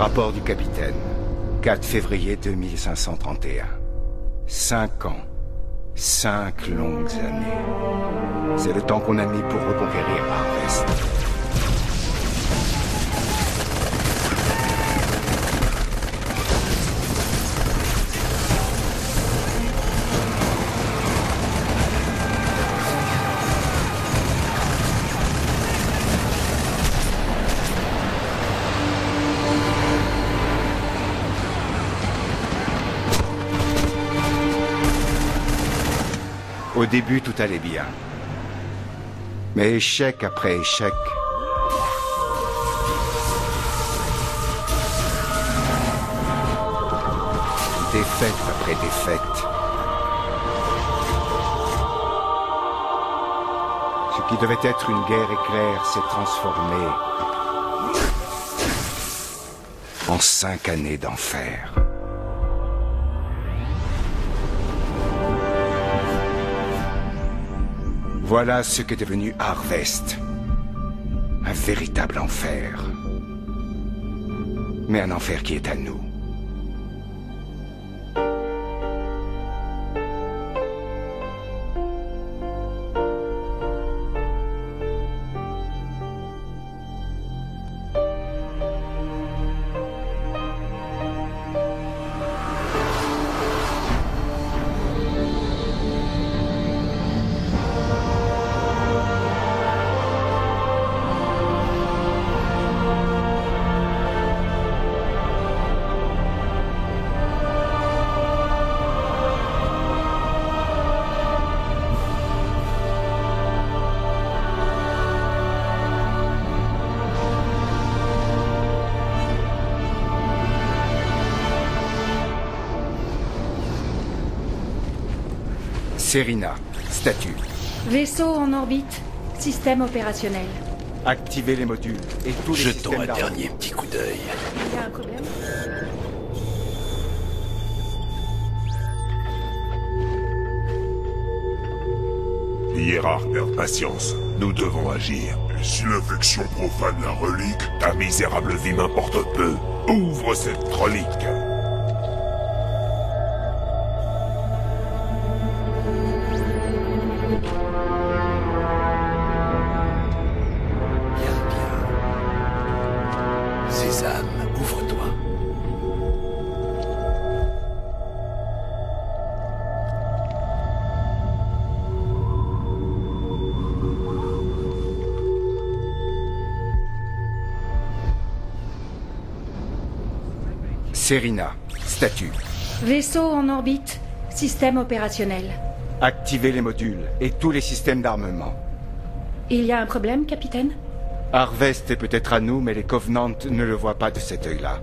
Rapport du capitaine. 4 février 2531. 5 ans. 5 longues années. C'est le temps qu'on a mis pour reconquérir Harvest. Au début, tout allait bien. Mais échec après échec... défaite après défaite... ce qui devait être une guerre éclair s'est transformé... en 5 années d'enfer. Voilà ce qu'est devenu Harvest. Un véritable enfer. Mais un enfer qui est à nous. Serina, statut. Vaisseau en orbite, système opérationnel. Activez les modules et tous les Jetons systèmes un d'armes. dernier petit coup d'œil. Il y a un problème? Hiérarque, patience. Nous devons agir. Et si l'infection profane la relique, ta misérable vie m'importe peu. Ouvre cette relique. Bien, bien. Sésame, ouvre-toi. Serina, statut. Vaisseau en orbite, système opérationnel. Activez les modules et tous les systèmes d'armement. Il y a un problème, capitaine? Harvest est peut-être à nous, mais les Covenants ne le voient pas de cet œil-là.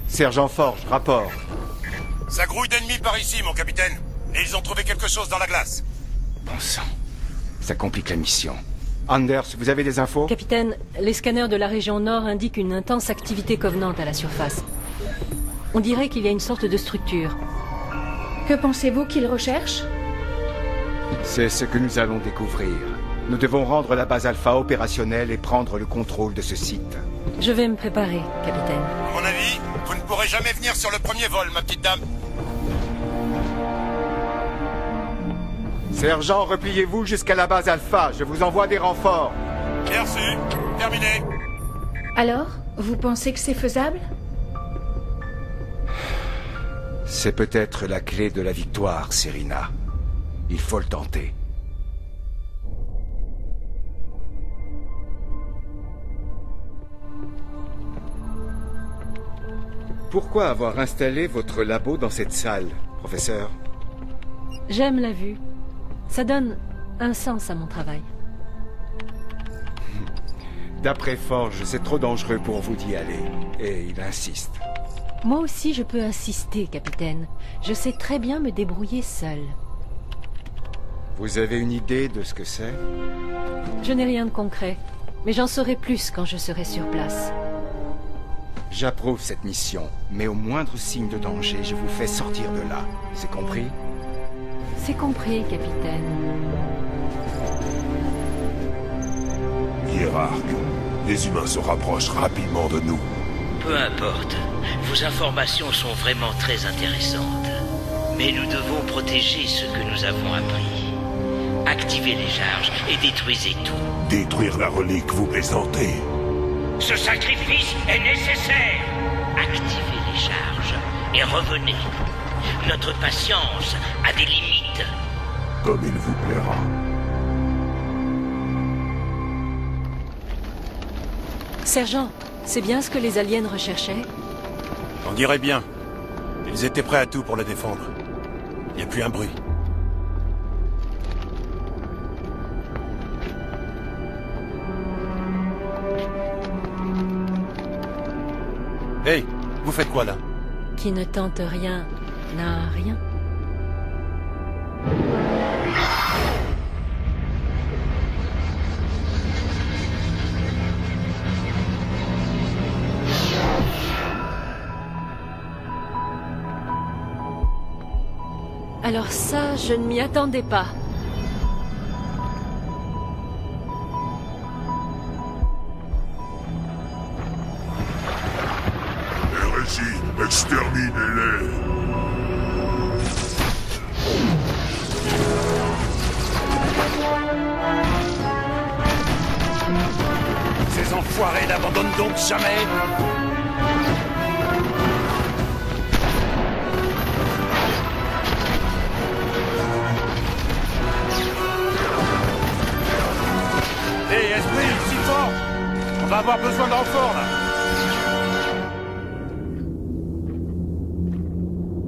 Sergent Forge, rapport. Ça grouille d'ennemis par ici, mon capitaine. Et ils ont trouvé quelque chose dans la glace. Bon sang, ça complique la mission. Anders, vous avez des infos? Capitaine, les scanners de la région nord indiquent une intense activité Covenant à la surface. On dirait qu'il y a une sorte de structure. Que pensez-vous qu'ils recherchent? C'est ce que nous allons découvrir. Nous devons rendre la base Alpha opérationnelle et prendre le contrôle de ce site. Je vais me préparer, capitaine. À mon avis, vous ne pourrez jamais venir sur le premier vol, ma petite dame. Sergent, repliez-vous jusqu'à la base Alpha. Je vous envoie des renforts. Bien reçu. Terminé. Alors, vous pensez que c'est faisable? C'est peut-être la clé de la victoire, Serina. Il faut le tenter. Pourquoi avoir installé votre labo dans cette salle, professeur? J'aime la vue. Ça donne un sens à mon travail. D'après Forge, c'est trop dangereux pour vous d'y aller. Et il insiste. Moi aussi, je peux insister, capitaine. Je sais très bien me débrouiller seul. Vous avez une idée de ce que c'est? Je n'ai rien de concret, mais j'en saurai plus quand je serai sur place. J'approuve cette mission, mais au moindre signe de danger, je vous fais sortir de là. C'est compris? C'est compris, capitaine. Hiérarque, Les humains se rapprochent rapidement de nous. Peu importe. Vos informations sont vraiment très intéressantes. Mais nous devons protéger ce que nous avons appris. Activez les charges et détruisez tout. Détruire la relique, vous plaisantez? Ce sacrifice est nécessaire. Activez les charges et revenez. Notre patience a des limites. Comme il vous plaira. Sergent, c'est bien ce que les aliens recherchaient? On dirait bien. Ils étaient prêts à tout pour le défendre. Il n'y a plus un bruit. Hey, vous faites quoi là? Qui ne tente rien n'a rien. Alors ça, je ne m'y attendais pas. Hérésie, exterminez-les! Ces enfoirés n'abandonnent donc jamais. Hé, esprit, si fort! On va avoir besoin de renfort, là!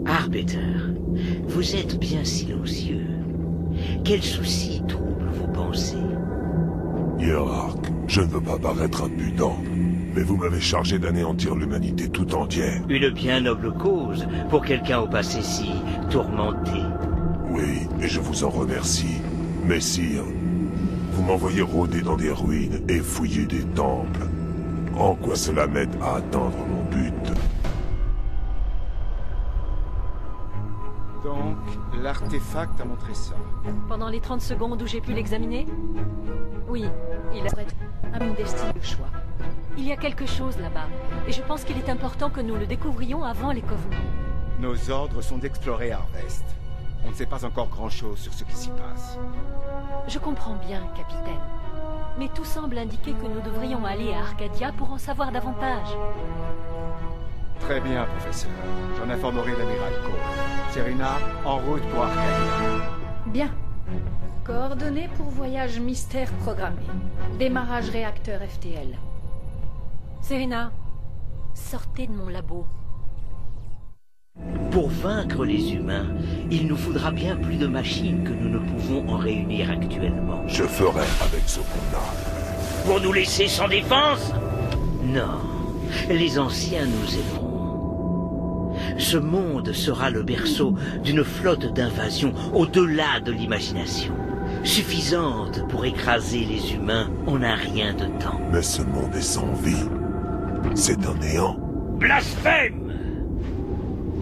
Arbiter, vous êtes bien silencieux. Quel souci trouble vos pensées? Hiérarque, je ne veux pas paraître impudent, mais vous m'avez chargé d'anéantir l'humanité tout entière. Une bien noble cause pour quelqu'un au passé si tourmenté. Oui, et je vous en remercie. Mais sire, vous m'envoyez rôder dans des ruines et fouiller des temples. En quoi cela m'aide à atteindre mon but? Donc, l'artefact a montré ça. Pendant les 30 secondes où j'ai pu l'examiner? Oui, il a Un destin de choix. Il y a quelque chose là-bas, et je pense qu'il est important que nous le découvrions avant les Covenants. Nos ordres sont d'explorer Harvest. On ne sait pas encore grand-chose sur ce qui s'y passe. Je comprends bien, capitaine. Mais tout semble indiquer que nous devrions aller à Arcadia pour en savoir davantage. Très bien, professeur. J'en informerai l'amiral Cole. Serena, en route pour Arcadia. Bien. Coordonnées pour voyage mystère programmé. Démarrage réacteur FTL. Serena, sortez de mon labo. Pour vaincre les humains, il nous faudra bien plus de machines que nous ne pouvons en réunir actuellement. Je ferai avec ce qu'on a. Pour nous laisser sans défense? Non, les anciens nous aideront. Ce monde sera le berceau d'une flotte d'invasion au-delà de l'imagination. Suffisante pour écraser les humains en un rien de temps. Mais ce monde est sans vie. C'est un néant. Blasphème!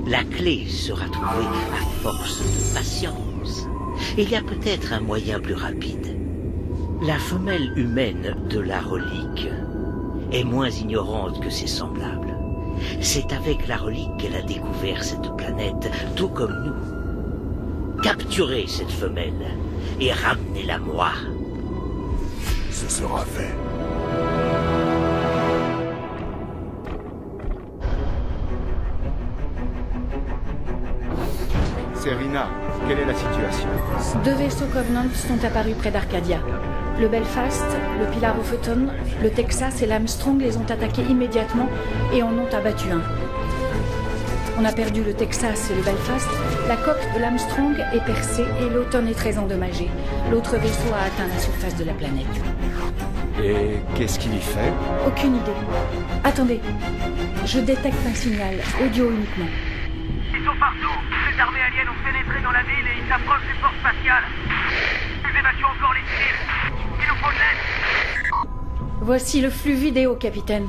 La clé sera trouvée à force de patience. Il y a peut-être un moyen plus rapide. La femelle humaine de la relique est moins ignorante que ses semblables. C'est avec la relique qu'elle a découvert cette planète, tout comme nous. Capturez cette femelle et ramenez-la moi. Ce sera fait. Serena, quelle est la situation? 2 vaisseaux Covenant sont apparus près d'Arcadia. Le Belfast, le Pilar Ophoton, le Texas et l'Armstrong les ont attaqués immédiatement et en ont abattu un. On a perdu le Texas et le Belfast, la coque de l'Armstrong est percée et l'Automne est très endommagé. L'autre vaisseau a atteint la surface de la planète. Et qu'est-ce qu'il y fait? Aucune idée. Attendez, je détecte un signal, audio uniquement. Ils sont partout. Les armées aliens ont pénétré dans la ville et ils s'approchent des forces spatiales. Nous évacuons encore les civils. Il nous faut de l'aide. Voici le flux vidéo, capitaine.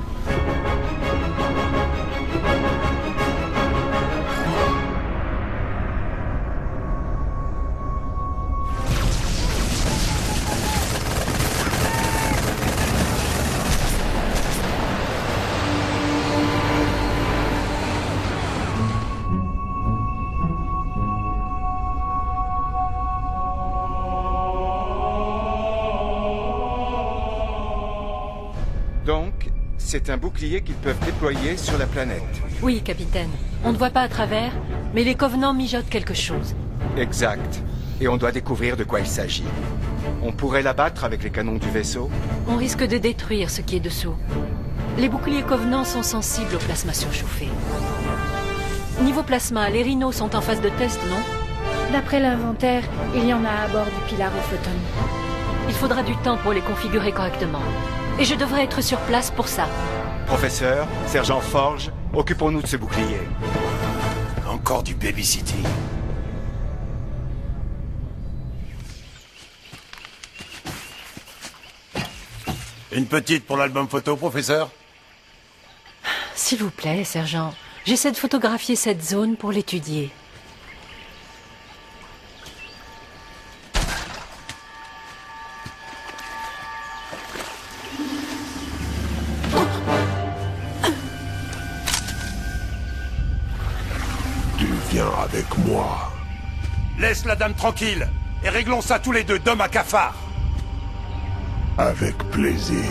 Donc, c'est un bouclier qu'ils peuvent déployer sur la planète. Oui, capitaine. On ne voit pas à travers, mais les Covenants mijotent quelque chose. Exact. Et on doit découvrir de quoi il s'agit. On pourrait l'abattre avec les canons du vaisseau? On risque de détruire ce qui est dessous. Les boucliers Covenants sont sensibles au plasma surchauffé. Niveau plasma, les rhinos sont en phase de test, non? D'après l'inventaire, il y en a à bord du Pilar au Photon. Il faudra du temps pour les configurer correctement. Et je devrais être sur place pour ça. Professeur, Sergent Forge, occupons-nous de ce bouclier. Encore du babysitting. Une petite pour l'album photo, professeur? S'il vous plaît, sergent. J'essaie de photographier cette zone pour l'étudier. Tu viens avec moi. Laisse la dame tranquille et réglons ça tous les deux d'homme à cafard. Avec plaisir.